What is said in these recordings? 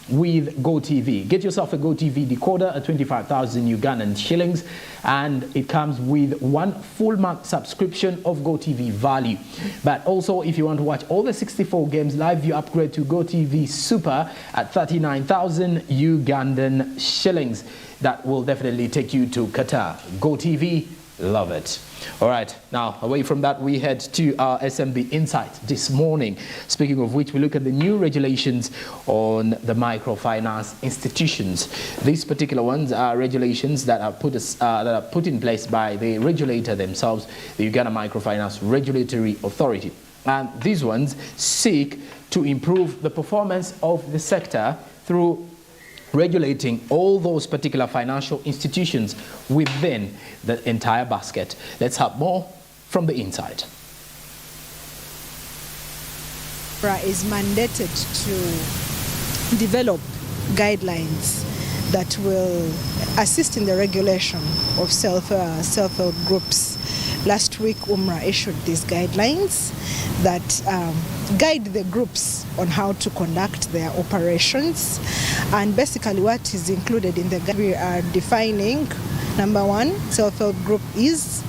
with GoTV. Get yourself a GoTV decoder at 25,000 Ugandan shillings, and it comes with 1 full month subscription of GoTV value. But also, if you want to watch all the 64 games live, you upgrade to GoTV Super at 39,000 Ugandan shillings. That will definitely take you to Qatar. GoTV, love it. All right, now away from that, we head to our SMB Insight this morning. Speaking of which, we look at the new regulations on the microfinance institutions. These particular ones are regulations that are put in place by the regulator themselves, the Uganda Microfinance Regulatory Authority. And these ones seek to improve the performance of the sector through regulating all those particular financial institutions within the entire basket. Let's have more from the inside. Is mandated to develop guidelines that will assist in the regulation of self-help groups. Last week, UMRA issued these guidelines that guide the groups on how to conduct their operations. And basically what is included in the guide, we are defining, number one, self-help group is.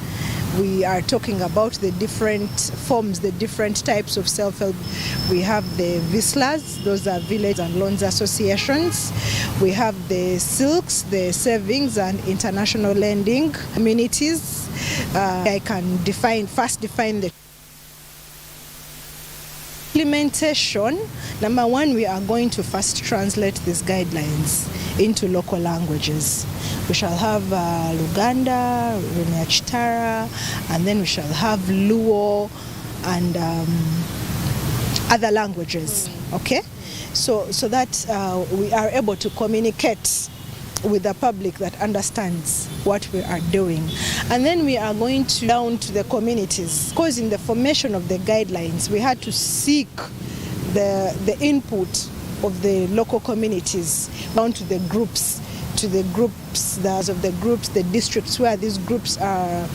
We are talking about the different forms, the different types of self-help. We have the VISLAs, those are Village and Loans Associations. We have the SILKs, the Savings and International Lending Communities. I can first define the implementation. Number one, we are going to first translate these guidelines into local languages. We shall have Luganda, Runyachitara, and then we shall have Luo and other languages, okay? So that we are able to communicate with the public that understands what we are doing. And then we are going to down to the communities, because in the formation of the guidelines, we had to seek the input of the local communities down to the groups, the districts where these groups are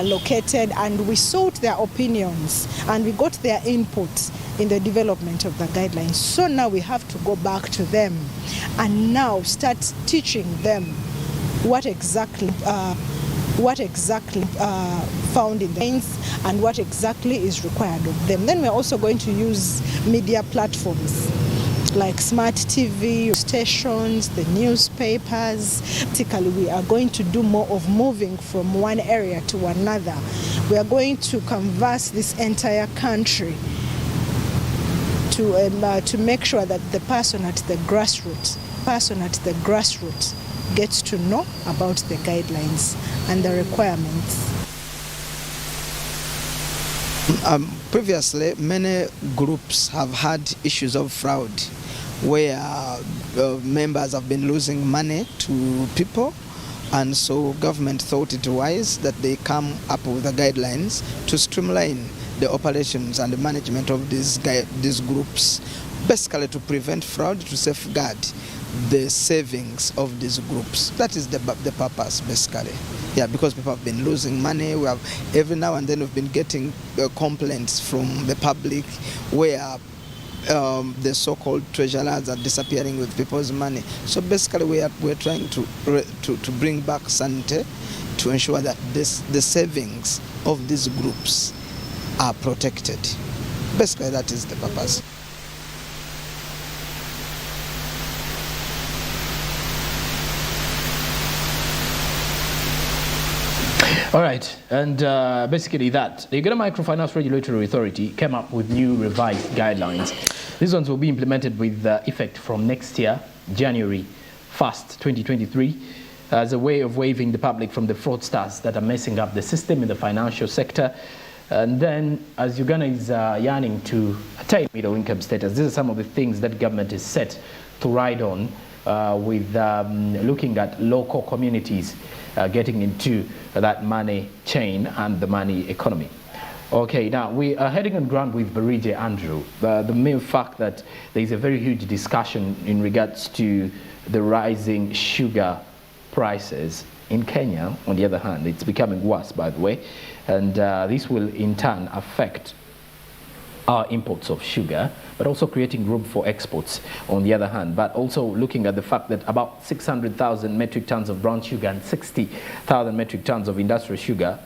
located, and we sought their opinions and we got their input in the development of the guidelines. So now we have to go back to them and now start teaching them what exactly found in the guidelines and what exactly is required of them. Then we're also going to use media platforms like smart TV stations, the newspapers. Basically, we are going to do more of moving from one area to another. We are going to canvass this entire country to make sure that the person at the grassroots gets to know about the guidelines and the requirements. Previously, many groups have had issues of fraud where members have been losing money to people, and so government thought it wise that they come up with the guidelines to streamline the operations and the management of these groups, basically to prevent fraud, to safeguard the savings of these groups. That is the purpose, basically. Yeah, because people have been losing money. We have every now and then we've been getting complaints from the public where the so-called treasurers are disappearing with people's money. So basically, we're trying to bring back sanity to ensure that the savings of these groups are protected. Basically, that is the purpose. All right, and basically the Uganda Microfinance Regulatory Authority came up with new revised guidelines. These ones will be implemented with effect from next year, January 1st, 2023, as a way of waiving the public from the fraudsters that are messing up the system in the financial sector. And then, as Uganda is yearning to attain middle income status, these are some of the things that government is set to ride on with looking at local communities getting into that money chain and the money economy. Okay, now we are heading on ground with Barije Andrew. The mere fact that there is a very huge discussion in regards to the rising sugar prices in Kenya. On the other hand, it's becoming worse, by the way, and this will in turn affect our imports of sugar, but also creating room for exports on the other hand, but also looking at the fact that about 600,000 metric tons of brown sugar and 60,000 metric tons of industrial sugar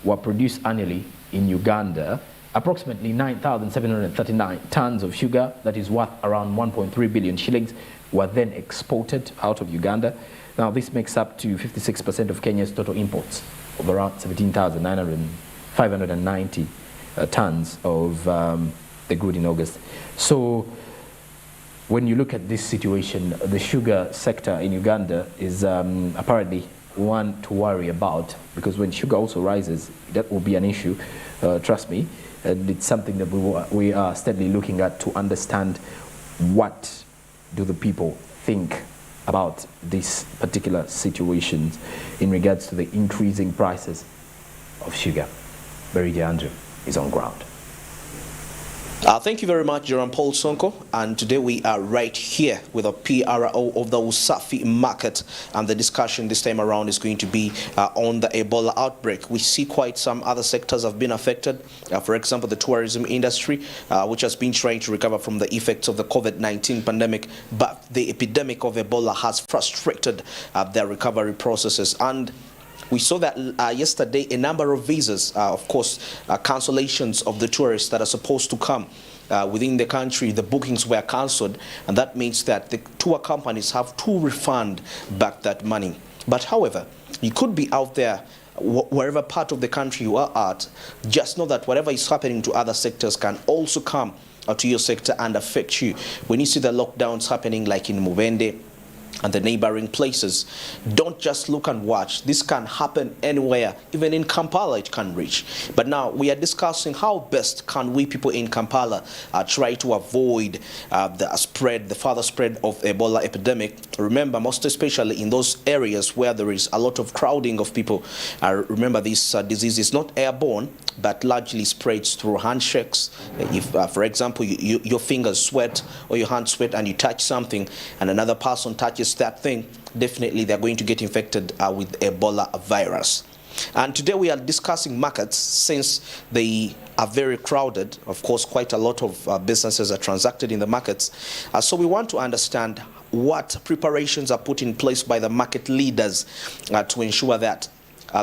were produced annually in Uganda. Approximately 9,739 tons of sugar, that is worth around 1.3 billion shillings, were then exported out of Uganda. Now this makes up to 56% of Kenya's total imports of around 17,590 tons of the good in August. So when you look at this situation, the sugar sector in Uganda is apparently one to worry about, because when sugar also rises, that will be an issue, trust me, and it's something that we are steadily looking at to understand what do the people think about this particular situation in regards to the increasing prices of sugar. Beride Andrew is on ground. Thank you very much, Jerome Paul Sonko. And today we are right here with a PRO of the Usafi market, and the discussion this time around is going to be on the Ebola outbreak. We see quite some other sectors have been affected. For example, the tourism industry, which has been trying to recover from the effects of the COVID-19 pandemic, but the epidemic of Ebola has frustrated their recovery processes. And we saw that yesterday a number of visas, of course, cancellations of the tourists that are supposed to come within the country, the bookings were cancelled, and that means that the tour companies have to refund back that money. But however, you could be out there, wherever part of the country you are at, just know that whatever is happening to other sectors can also come to your sector and affect you. When you see the lockdowns happening like in Mubende and the neighboring places, don't just look and watch. This can happen anywhere, even in Kampala it can reach. But now we are discussing how best can we people in Kampala try to avoid the further spread of Ebola epidemic. Remember, most especially in those areas where there is a lot of crowding of people. Remember, this disease is not airborne, but largely spreads through handshakes. If, for example, your fingers sweat or your hands sweat and you touch something and another person touches that thing, definitely they're going to get infected with Ebola virus. And today we are discussing markets, since they are very crowded. Of course, quite a lot of businesses are transacted in the markets. So we want to understand what preparations are put in place by the market leaders to ensure that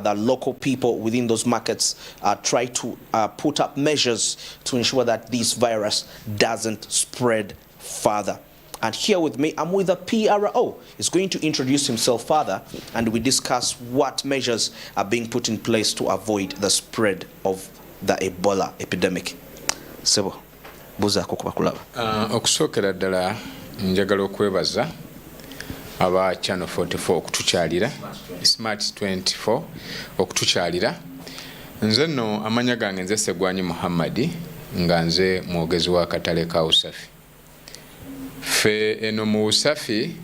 the local people within those markets try to put up measures to ensure that this virus doesn't spread further. And here with me, I'm with a PRO. He's going to introduce himself further, and we discuss what measures are being put in place to avoid the spread of the Ebola epidemic. Sebo, buzaako kubakulaba. Okusookera ddala njagala okwebaza aba Channel 44 okutukyalira, Smart 24 okutukyalira. Nze nno amanya gange nze Segwanyi Muhammadi, nga nze mwogezi wa katale ka Usafi. Fe eno mu Usafi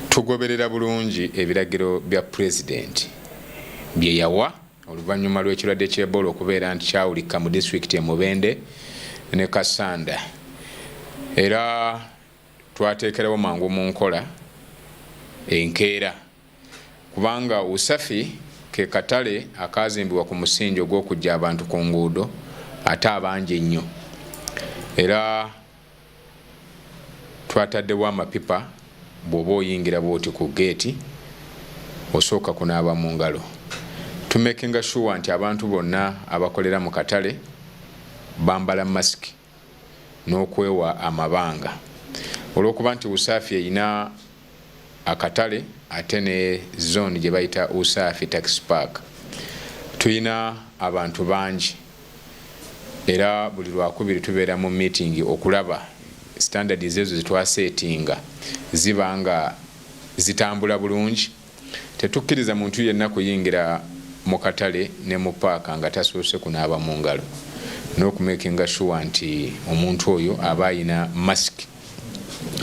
tugoberera bulungi ebiragiro bya President bye yawa oluvannyuma lw'ekirwadde ky'Ebola okubeera nti kyawulika mu disitulikiti Mubende ne Kasanda. Era twateekerawo mangu mu nkola enkeera, kubanga Usafi ke katale akazimbibwa ku musingi ogw'okujja abantu ku nguudo ate abangi ennyo. Era twataddewo amapipa, bw'oba oyingira bw'oti ku geeti osooka kunaaba mu ngalo. Tumekinga sure nti abantu bonna abakolera mu katale bambala masiki n'okwewa amabanga. Olw'okuba nti Usafi erina akatale ate ne zone gye bayita Usafi Tax Park, tulina abantu bangi. Era buli lwakubiri tubeera mu meeting okulaba standards ezo zitwasetinga ziba nga zitambula bulungi. Tetukkiriza muntu yenna kuyingira mu katale ne mu paaka nga tasoose kunaaba mu ngalo, n'okumakinga sure nti omuntu oyo aba ayina mask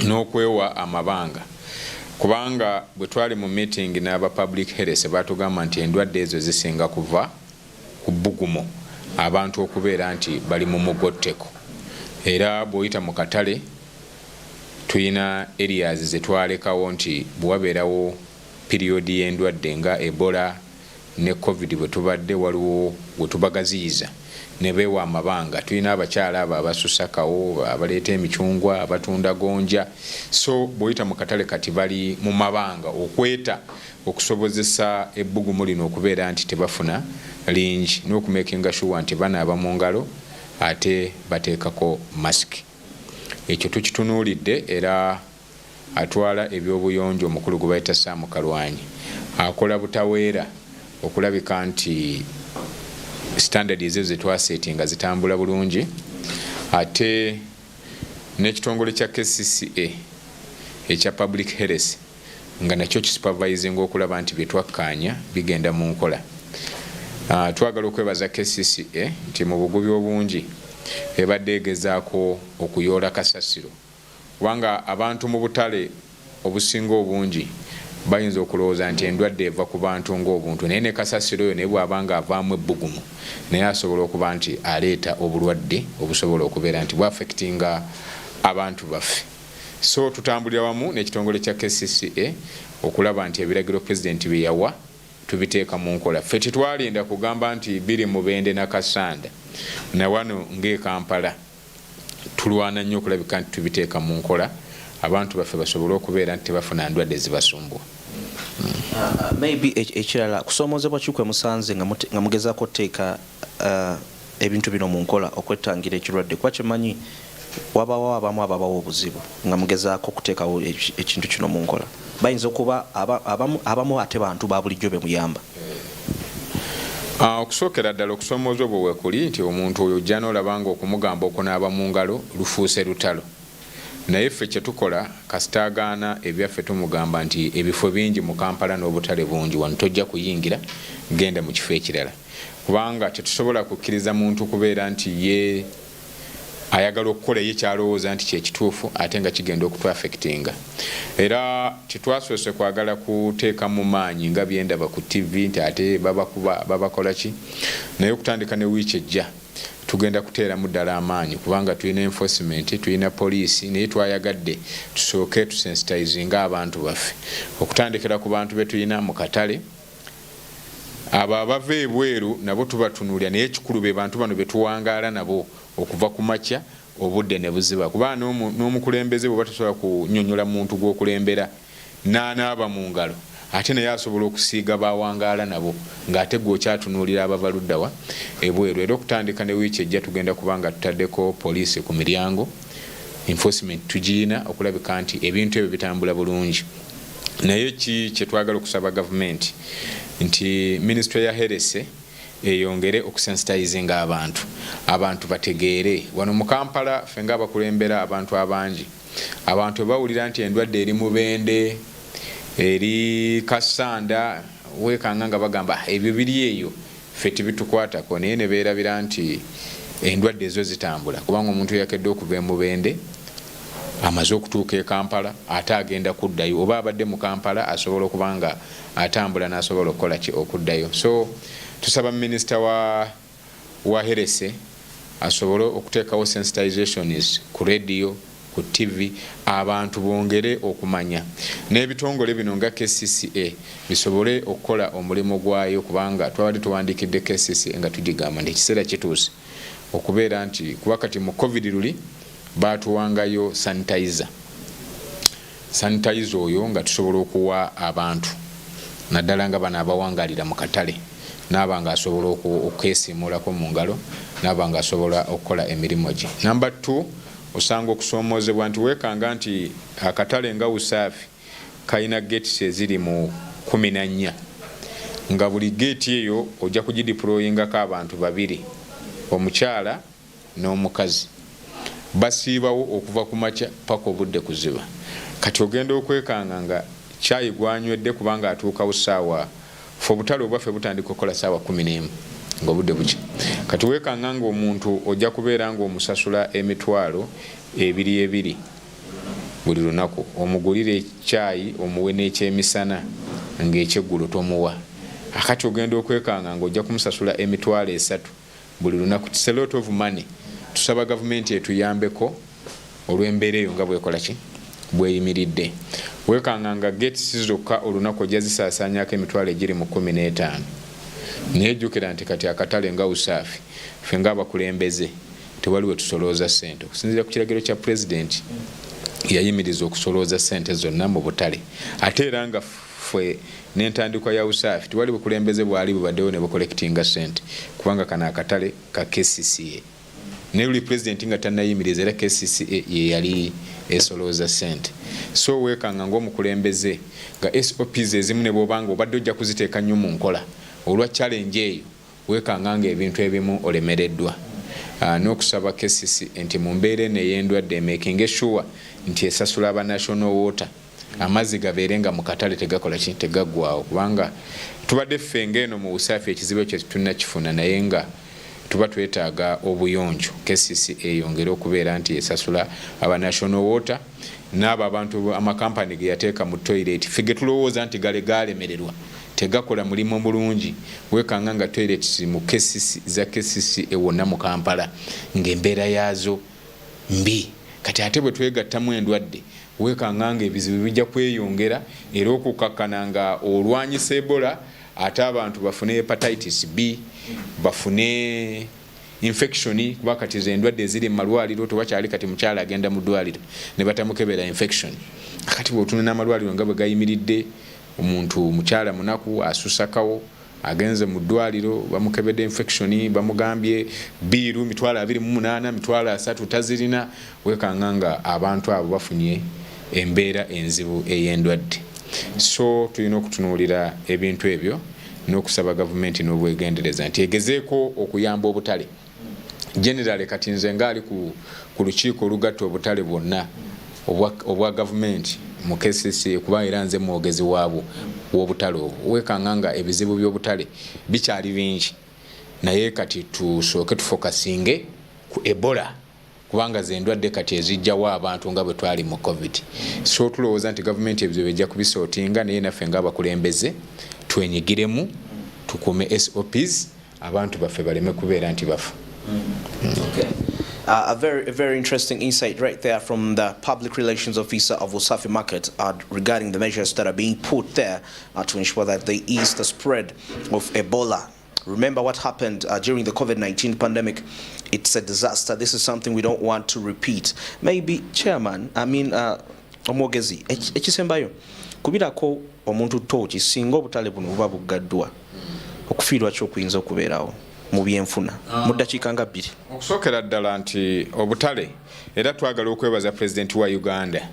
n'okwewa amabanga. Kubanga bwe twali mu meeting n'aba public health batugamba nti endwadde ezo zisinga kuva ku bbugumu, abantu okubeera nti bali mu mugotteko. Era bw'oyita mu katale tuyina areas ze twalekawo nti bwabeerawo periodi y'endwadde nga Ebola ne COVID bwe tubadde waliwo we tubagaziyiza ne beewa amabanga. Tulina abakyala abo abasusakawo, abaleeta emicungwa, abatunda gonja, so bw'oyita mu katale kati bali mu mabanga okweta okusobozesa ebbugumu lino okubeera nti tebafuna lingi n'okumekinga sure nti banaaba mu ngalo ate bateekako masiki. Ekyo tukitunuulidde era atwala ebyobuyonjo omukulu gwe bayita Sam Kalwanyi akola butaweera okulabika nti standard ezo zetwasetinga zitambula bulungi, ate n'ekitongole kya KCCA ekya public health nga nakyo kisupervising okulaba nti byetwakkaanya bigenda mu nkola. Twagala okwebaza KCCA nti mu bugubi obungi ebadde egezaako okuyoola kasasiro, kubanga abantu mu butale obusinga obungi bayinza okulowooza nti endwadde eva ku bantu ng'obuntu, naye ne kasasiro oyo naye bw'abanga avaamu ebbugumu naye asobola okuba nti aleeta obulwadde obusobola okubeera nti bw'affectinga abantu baffe. So tutambulira wamu n'ekitongole kya KCCA okulaba nti ebiragiro pulezidenti bye yawa tubiteeka mu nkola. Ffe tetwalinda kugamba nti biri Mubende na Kasanda na wano ng'e Kampala tulwana nnyo okulabika nti tubiteeka mu nkola abantu baffe basobole okubeera nti tebafuna ndwadde zibasumbwa. Maybe ekirala kusoomozebwa kikwe musanze nga mugezaako otteeka ebintu bino mu nkola okwettangira ekirwadde, kuba kimanyi wabawo abamu ababawo obuzibu nga mugezaako okuteekawo ekintu kino mu nkola, bayinza okuba abamu ate bantu ba bulijjo be muyamba. Okusookera ddala okusoomoozwa bwe weekuli nti omuntu oyo ojja n'olaba nga okumugamba okunaaba mu ngalo lufuuse lutalo, naye ffe kye tukola kasitaagaana ebyaffe tumugamba nti ebifo bingi mu Kampala n'obutale bungi wano tojja kuyingira, genda mu kifo ekirala, kubanga tetusobola kukkiriza muntu kubeera nti ye ayagala okukola ye kyalowooza nti kyekituufu ate nga kigenda okutwafectinga. Era titwasoose kwagala kuteeka mu maanyi nga byendaba ku TV nti ate babakola ki, naye okutandika ne wiiki ejja tugenda kuteeramu ddala amaanyi, kubanga tulina enforcement, tulina poliisi, naye twayagadde tusooke tusensitizinga abantu baffe okutandikira ku bantu be tulina mu katale, abo abava ebweru nabo tubatunuulira, naye ekikulu be bantu bano betuwangaala nabo okuva ku makya obudde ne buziba, kuba n'omukulembeze bwe batasobola kunnyonnyola muntu gw'okulembera n'anaaba mu ngalo ate naye asobola okusiiga bawangaala nabo ng'ate gwe okyatunuulira abava luddawa ebweru. Era okutandika ne wiiki ejja tugenda kuba nga tutaddeko poliisi ku miryango, enforcement tugirina okulabika nti ebintu ebyo bitambula bulungi. Naye kye twagala okusaba gavumenti nti Ministry ya Health eyongere okusensitizinga abantu bategeere wano mu Kampala ffe nga abakulembera abantu abangi, abantu bawulira nti endwadde eri Mubende eri Kasanda weekanga nga bagamba ebyo biri eyo ffe tibitukwatako, naye ne beerabira nti endwadde ezo zitambula, kubanga omuntu yakedde okuva e Mubende amaze okutuuka e Kampala ate agenda kuddayo, oba abadde mu Kampala asobola okuba nga atambula n'asobola okukola ki okuddayo. So tusaba minisita wa Health asobole okuteekawo sensitizations ku radio, ku TV, abantu bongere okumanya, n'ebitongole bino nga KCCA bisobole okukola omulimu gwayo, kubanga twabadde tuwandiikidde KCCA nga tugigamba nti ekiseera kituuse okubeera nti kuba kati mu COVID luli baatuwangayo sanitizer oyo nga tusobola okuwa abantu naddala nga bano abawangalira mu katale, naaba nga asobola okwesimulako mu ngalo, naaba nga asobola okukola emirimu gye. Number 2, osanga okusoomoozebwa nti weekanga nti akatale nga Usaafi kalina gates eziri mu 14 nga buli gate eyo ojja kugideployingako abantu 2, omukyala n'omukazi, basiibawo okuva ku makya paka obudde kuziba. Kati ogenda okwekanga nga kyayi gwanywedde kubanga atuukawo ssaawa fe obutale obwaffe butandika okukola ssaawa 11 ng'obudde bukya. Kati weekanga nga omuntu ojja kubeera nga omusasula emitwalo 2 buli lunaku, omugulire ekyayi omuwe n'ekyemisana ng'ekyeggulo tomuwa. Akati ogenda okwekanga nga ojja kumusasula emitwalo 3 buli lunaku. It's a lot of money. Tusaba gavumenti etuyambeko olw'embeera eyo nga bwekola ki bweyimiridde. Weekanga nga gates zokka olunaku ojja zisaasaanyako emitwalo egiri mu 15. nejjukira nti kati akatale nga usaafi ffe ng'abakulembeze tewaliwe tusolooza ssente okusinziira ku kiragiro kya pulezidenti yayimiriza okusolooza ssente zonna mu butale ate era nga ffe n'entandikwa ya usaafi tewali bukulembeze bwali bubaddewo ne bukolekitinga ssente kubanga kano akatale ka KCCA ne luli pulezidenti nga tannayimiriza era KCCA ye yali esolooza ssente so weekanga ng'omukulembeze nga SOPs ezimu ne bw'obanga obadde ojja kuziteeka nnyo mu nkola olwa challenge eyo weekanga ng'ebintu ebimu olemereddwa n'okusaba KCCA nti mu mbeera eno ey'endwadde making sure nti esasula aba national water amazzi gabeere nga mu katale tegakola kintu tegaggwaawo kubanga tubadde ffe ng'eno mu busaafi ekizibu ekyo tunnakifuna naye nga tuba twetaaga obuyonjo KCCA eyongere okubeera nti esasula aba national water n'abo abantu amakampani ge yateeka mu toilet ffe ge tulowooza nti galemererwa tegakola mulimu mulungi weekanga nga toilet mu za KCCA wonna mu Kampala ng'embeera yaazo mbi kati ate bwe twegattamu endwadde weekanga nga ebizibu bijja kweyongera era okukakkana nga olwanyisa Ebola ate abantu bafune hepatitis B bafune infection kuba kati endwadde eziri mu malwaliro tewakyali kati mukyala agenda mu ddwaliro ne batamukebera infection kati bw'otuna n'amalwaliro nga bwe gayimiridde omuntu mukyala munaku asusakawo agenze mu ddwaliro bamukebedde infection bamugambye biiru mitwalo 28 mitwalo 3 tazirina weekanga nga abantu abo bafunye embeera enzibu ey'endwadde so tulina okutunuulira ebintu ebyo n'okusaba gavumenti n'obwegendereza nti egezeeko okuyamba obutale generally kati nze ngaali ku lukiiko olugatta obutale bwonna obwa gavumenti mu KCCA kuba era nze mwogezi waabwo w'obutale obwo weekanga nga ebizibu by'obutale bikyali bingi naye kati tusooke tufokasinge ku Ebola kubanga ze ndwadde kati ezijjawo abantu nga bwe twali mu COVID so tulowooza nti gavumenti ebyo bejja kubisootinga naye naffe ng'abakulembeze twenyigiremu tukume SOPs abantu baffe baleme kubeera nti bafa. Okay. A very interesting insight right there from the public relations officer of Usafi Market regarding the measures that are being put there to ensure that they ease the spread of Ebola. Remember what happened during the COVID-19 pandemic. It's a disaster. This is something we don't want to repeat. Maybe, Chairman, omwogezi ekisembayo kubirako omuntu tochi singa obutale buno buba bugaddwa okufiirwa ky'okuyinza okubeerawo mu byenfuna mu ddakiika nga 2 okusookera ddala nti obutale era twagala okwebaza pulezidenti wa Uganda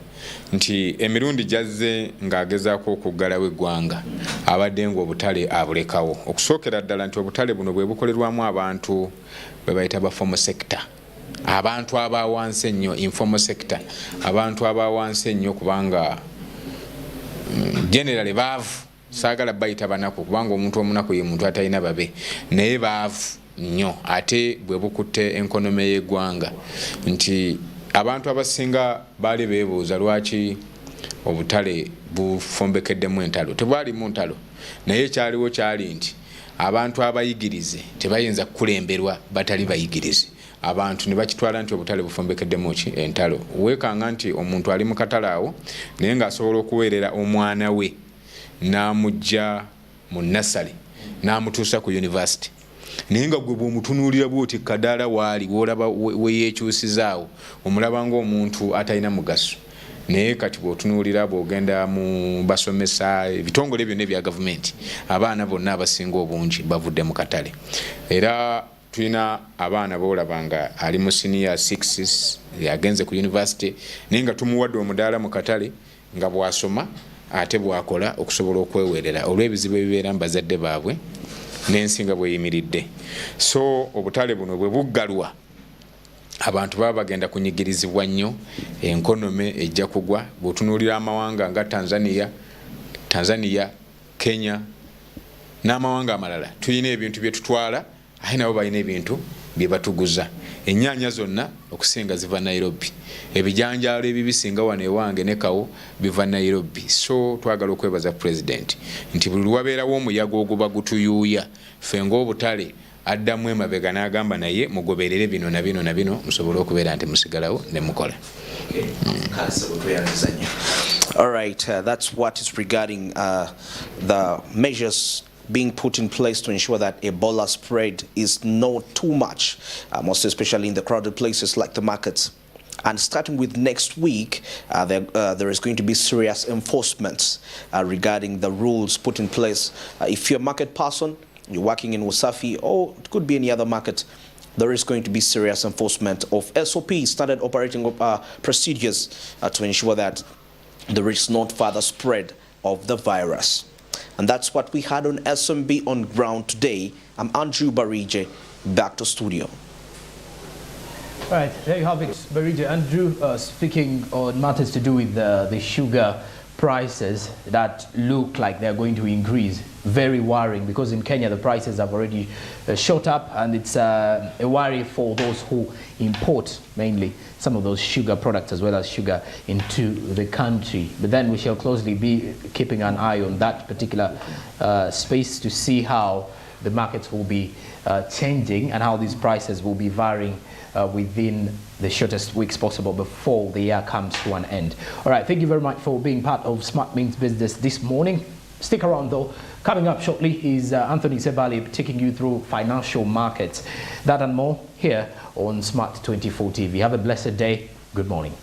nti emirundi jazze ng'agezaako okuggalawo eggwanga abadde ng'obutale abulekawo okusookera ddala nti obutale buno bwe bukolerwamu abantu bwe bayita ba formal sector abantu abawansi ennyo informal sector abantu abawansi ennyo kubanga generally baavu saagala bayita banaku kubanga omuntu omunaku ye muntu atalina babe naye baavu nnyo ate bwe bukutte enkonome y'eggwanga nti abantu abasinga baali beebuuza lwaki obutale bufombekeddemu entalo tebwalimu ntalo naye ekyaliwo kyali nti abantu abayigirize tebayinza kukulemberwa batali bayigirize abantu ne bakitwala nti obutale bufombekeddemu entalo weekanga nti omuntu ali mu katale awo naye ng'asobola okuweerera omwana we n'amujja mu nasale n'amutuusa ku university naye nga gwe bw'omutunuulira bw'oti kadaala waali w'olaba weyeekyusizaawo omulaba ng'omuntu atalina mugaso naye kati bw'otunuulira bw'ogenda mu basomesa ebitongole byonna ebya gavumenti abaana bonna abasinga obungi bavudde mu katale era tulina abaana boolaba nga ali mu senior 6 yagenze ku university naye nga tumuwadde omudaala mu katale nga bw'asoma ate bwakola okusobola okweweerera olw'ebizibu ebibeera mu bazadde baabwe n'ensi nga bweyimiridde so obutale buno bwe buggalwa abantu baba bagenda kunyigirizibwa nnyo enkonome ejja kugwa bw'otunuulira amawanga nga Tanzania Kenya n'amawanga amalala tulina ebintu bye tutwala ate nabo balina ebintu bye batuguza ennyaanya zonna okusinga ziva Nairobi ebijanjaalo ebibisinga wano ewange ne kawo biva Nairobi so twagala okwebaza pulezidenti nti buli lwabeerawo omuyaga oguba gutuyuuya ffe ng'obutale addamu emabega n'agamba naye mugoberere bino na bino na bino musobole okubeera nti musigalawo ne mukola. All right, that's what is regarding the measures being put in place to ensure that Ebola spread is not too much, most especially in the crowded places like the markets. And starting with next week, there is going to be serious enforcement regarding the rules put in place. If you're a market person, you're working in Wasafi, or it could be any other market, there is going to be serious enforcement of SOP, standard operating procedures to ensure that there is not further spread of the virus. And that's what we had on Smb On Ground today. I'm Andrew Barije, back to studio. All right, there you have it, Barije. Andrew, speaking on matters to do with the sugar prices that look like they're going to increase. Very worrying, because in Kenya the prices have already shot up, and it's a worry for those who import mainly some of those sugar products as well as sugar into the country. But then we shall closely be keeping an eye on that particular space to see how the markets will be changing and how these prices will be varying within the shortest weeks possible before the year comes to an end. All right, thank you very much for being part of Smart Means Business this morning. Stick around though. Coming up shortly is Anthony Sebali taking you through financial markets. That and more here on Smart 24 TV. Have a blessed day. Good morning.